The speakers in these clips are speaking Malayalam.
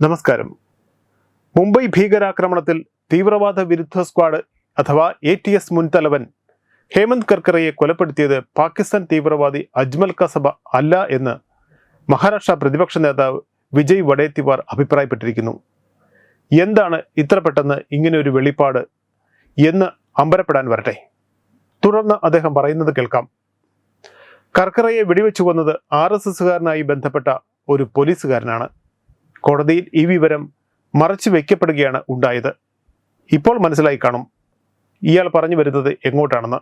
നമസ്കാരം. മുംബൈ ഭീകരാക്രമണത്തിൽ തീവ്രവാദ വിരുദ്ധ സ്ക്വാഡ് അഥവാ ATS മുൻ തലവൻ ഹേമന്ത് കർക്കറയെ കൊലപ്പെടുത്തിയത് പാകിസ്ഥാൻ തീവ്രവാദി അജ്മൽ കസബ അല്ല എന്ന് മഹാരാഷ്ട്ര പ്രതിപക്ഷ നേതാവ് വിജയ് വഡേത്തിവാർ അഭിപ്രായപ്പെട്ടിരിക്കുന്നു. എന്താണ് ഇത്ര പെട്ടെന്ന് ഇങ്ങനെ ഒരു വെളിപ്പാട് എന്ന് അമ്പരപ്പെടാൻ വരട്ടെ. തുടർന്ന് അദ്ദേഹം പറയുന്നത് കേൾക്കാം. കർക്കറയെ വെടിവെച്ചു കൊന്നത് RSSകാരനായി ബന്ധപ്പെട്ട ഒരു പോലീസുകാരനാണ്. കോടതിയിൽ ഈ വിവരം മറച്ചു വയ്ക്കപ്പെടുകയാണ് ഉണ്ടായത്. ഇപ്പോൾ മനസ്സിലായി കാണും ഇയാൾ പറഞ്ഞു വരുന്നത് എങ്ങോട്ടാണെന്ന്.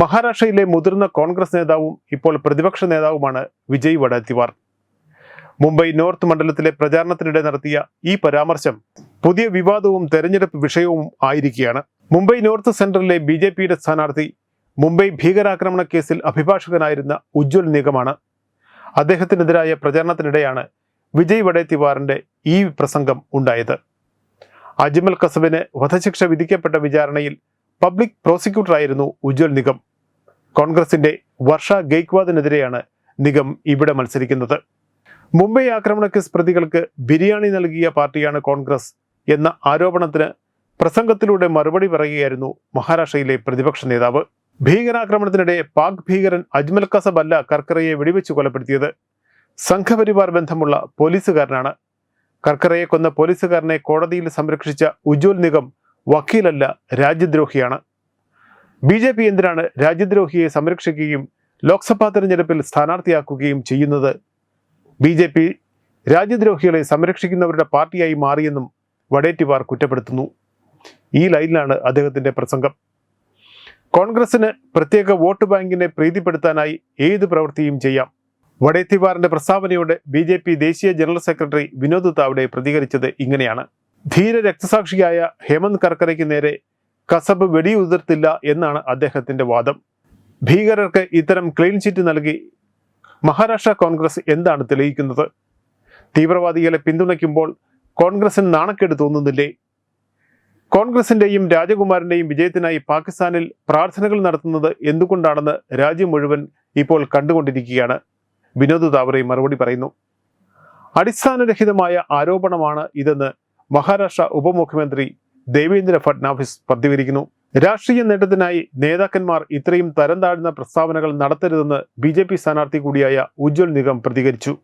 മഹാരാഷ്ട്രയിലെ മുതിർന്ന കോൺഗ്രസ് നേതാവും ഇപ്പോൾ പ്രതിപക്ഷ നേതാവുമാണ് വിജയ് വഡേത്തിവാർ. മുംബൈ നോർത്ത് മണ്ഡലത്തിലെ പ്രചാരണത്തിനിടെ നടത്തിയ ഈ പരാമർശം പുതിയ വിവാദവും തെരഞ്ഞെടുപ്പ് വിഷയവും ആയിരിക്കുകയാണ്. മുംബൈ നോർത്ത് സെൻട്രലിലെ BJPയുടെ സ്ഥാനാർത്ഥി മുംബൈ ഭീകരാക്രമണ കേസിൽ അഭിഭാഷകനായിരുന്ന ഉജ്ജ്വൽ നിഗമാണ്. അദ്ദേഹത്തിനെതിരായ പ്രചാരണത്തിനിടെയാണ് വിജയ് വഡേത്തിവാറിന്റെ ഈ പ്രസംഗം ഉണ്ടായത്. അജ്മൽ കസബിന് വധശിക്ഷ വിധിക്കപ്പെട്ട വിചാരണയിൽ പബ്ലിക് പ്രോസിക്യൂട്ടറായിരുന്നു ഉജ്ജ്വൽ നിഗം. കോൺഗ്രസിന്റെ വർഷ ഗെയ്ക്വാദിനെതിരെയാണ് നിഗം ഇവിടെ മത്സരിക്കുന്നത്. മുംബൈ ആക്രമണ കേസ് പ്രതികൾക്ക് ബിരിയാണി നൽകിയ പാർട്ടിയാണ് കോൺഗ്രസ് എന്ന ആരോപണത്തിന് പ്രസംഗത്തിലൂടെ മറുപടി പറയുകയായിരുന്നു മഹാരാഷ്ട്രയിലെ പ്രതിപക്ഷ നേതാവ്. ഭീകരാക്രമണത്തിനിടെ പാക് ഭീകരൻ അജ്മൽ കസബ് അല്ല കർക്കറയെ വെടിവെച്ച് കൊലപ്പെടുത്തിയത്. സംഘപരിവാർ ബന്ധമുള്ള പോലീസുകാരനാണ്. കർക്കറയെ കൊന്ന പോലീസുകാരനെ കോടതിയിൽ സംരക്ഷിച്ച ഉജ്ജ്വൽ നിഗം വക്കീലല്ല, രാജ്യദ്രോഹിയാണ്. BJP എന്തിനാണ് രാജ്യദ്രോഹിയെ സംരക്ഷിക്കുകയും ലോക്സഭാ തെരഞ്ഞെടുപ്പിൽ സ്ഥാനാർത്ഥിയാക്കുകയും ചെയ്യുന്നത്? BJP രാജ്യദ്രോഹികളെ സംരക്ഷിക്കുന്നവരുടെ പാർട്ടിയായി മാറിയെന്നും വഡേത്തിവാർ കുറ്റപ്പെടുത്തുന്നു. ഈ ലൈനിലാണ് അദ്ദേഹത്തിന്റെ പ്രസംഗം. കോൺഗ്രസിന് പ്രത്യേക വോട്ട് ബാങ്കിനെ പ്രീതിപ്പെടുത്താനായി ഏത് പ്രവൃത്തിയും ചെയ്യാം. വഡേത്തിവാറിന്റെ പ്രസ്താവനയോട് BJP ദേശീയ ജനറൽ സെക്രട്ടറി വിനോദ് താവ്ഡെ പ്രതികരിച്ചത് ഇങ്ങനെയാണ്. ധീര രക്തസാക്ഷിയായ ഹേമന്ത് കർക്കറയ്ക്ക് നേരെ കസബ് വെടിയുതിർത്തില്ല എന്നാണ് അദ്ദേഹത്തിന്റെ വാദം. ഭീകരർക്ക് ഇത്തരം ക്ലീൻ ചിറ്റ് നൽകി മഹാരാഷ്ട്ര കോൺഗ്രസ് എന്താണ് തെളിയിക്കുന്നത്? തീവ്രവാദികളെ പിന്തുണയ്ക്കുമ്പോൾ കോൺഗ്രസിന് നാണക്കേട് തോന്നുന്നില്ലേ? കോൺഗ്രസിന്റെയും രാജകുമാരന്റെയും വിജയത്തിനായി പാകിസ്ഥാനിൽ പ്രാർത്ഥനകൾ നടത്തുന്നത് എന്തുകൊണ്ടാണെന്ന് രാജ്യം മുഴുവൻ ഇപ്പോൾ കണ്ടുകൊണ്ടിരിക്കുകയാണ്. വിനോദ് താവ്ഡെ മറുപടി പറയുന്നു. അടിസ്ഥാനരഹിതമായ ആരോപണമാണ് ഇതെന്ന് മഹാരാഷ്ട്ര ഉപമുഖ്യമന്ത്രി ദേവേന്ദ്ര ഫഡ്നാവിസ് പ്രതികരിക്കുന്നു. രാഷ്ട്രീയ നേട്ടത്തിനായി നേതാക്കന്മാർ ഇത്രയും തരം താഴ്ന്ന പ്രസ്താവനകൾ നടത്തരുതെന്ന് BJP സ്ഥാനാർത്ഥി കൂടിയായ ഉജ്ജ്വൽ നിഗം പ്രതികരിച്ചു.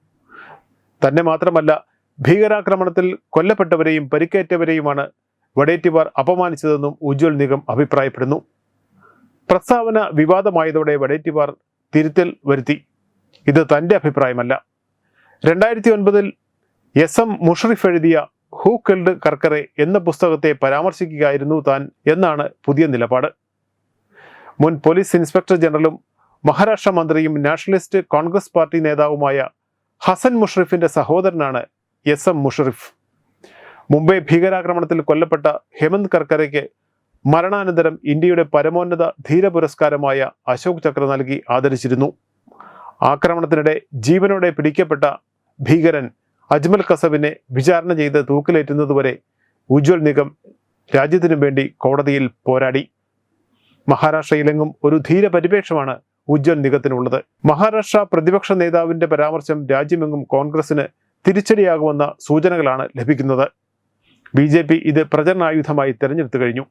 തന്നെ മാത്രമല്ല, ഭീകരാക്രമണത്തിൽ കൊല്ലപ്പെട്ടവരെയും പരിക്കേറ്റവരെയുമാണ് വഡേത്തിവാർ അപമാനിച്ചതെന്നും ഉജ്ജ്വൽ നിഗം അഭിപ്രായപ്പെടുന്നു. പ്രസ്താവന വിവാദമായതോടെ വഡേത്തിവാർ തിരുത്തൽ വരുത്തി. ഇത് തന്റെ അഭിപ്രായമല്ല. 2009 SM മുഷറിഫ് എഴുതിയ ഹൂ കിൽഡ് കർക്കറെ എന്ന പുസ്തകത്തെ പരാമർശിക്കുകയായിരുന്നു താൻ എന്നാണ് പുതിയ നിലപാട്. മുൻ പോലീസ് ഇൻസ്പെക്ടർ ജനറലും മഹാരാഷ്ട്ര മന്ത്രിയും നാഷണലിസ്റ്റ് കോൺഗ്രസ് പാർട്ടി നേതാവുമായ ഹസൻ മുഷറിഫിന്റെ സഹോദരനാണ് SM മുഷറിഫ്. മുംബൈ ഭീകരാക്രമണത്തിൽ കൊല്ലപ്പെട്ട ഹേമന്ത് കർക്കറയ്ക്ക് മരണാനന്തരം ഇന്ത്യയുടെ പരമോന്നത ധീര പുരസ്കാരമായ അശോക് ചക്ര നൽകി ആദരിച്ചിരുന്നു. ആക്രമണത്തിനിടെ ജീവനോടെ പിടിക്കപ്പെട്ട ഭീകരൻ അജ്മൽ കസബിനെ വിചാരണ ചെയ്ത് തൂക്കിലേറ്റുന്നതുവരെ ഉജ്ജ്വൽ നിഗം രാജ്യത്തിനു വേണ്ടി കോടതിയിൽ പോരാടി. മഹാരാഷ്ട്രയിലെങ്ങും ഒരു ധീര പരിവേഷമാണ് ഉജ്ജ്വൽ നിഗത്തിനുള്ളത്. മഹാരാഷ്ട്ര പ്രതിപക്ഷ നേതാവിന്റെ പരാമർശം രാജ്യമെങ്ങും കോൺഗ്രസിന് തിരിച്ചടിയാകുമെന്ന സൂചനകളാണ് ലഭിക്കുന്നത്. BJP ഇത് പ്രചരണായുധമായി തെരഞ്ഞെടുത്തു കഴിഞ്ഞു.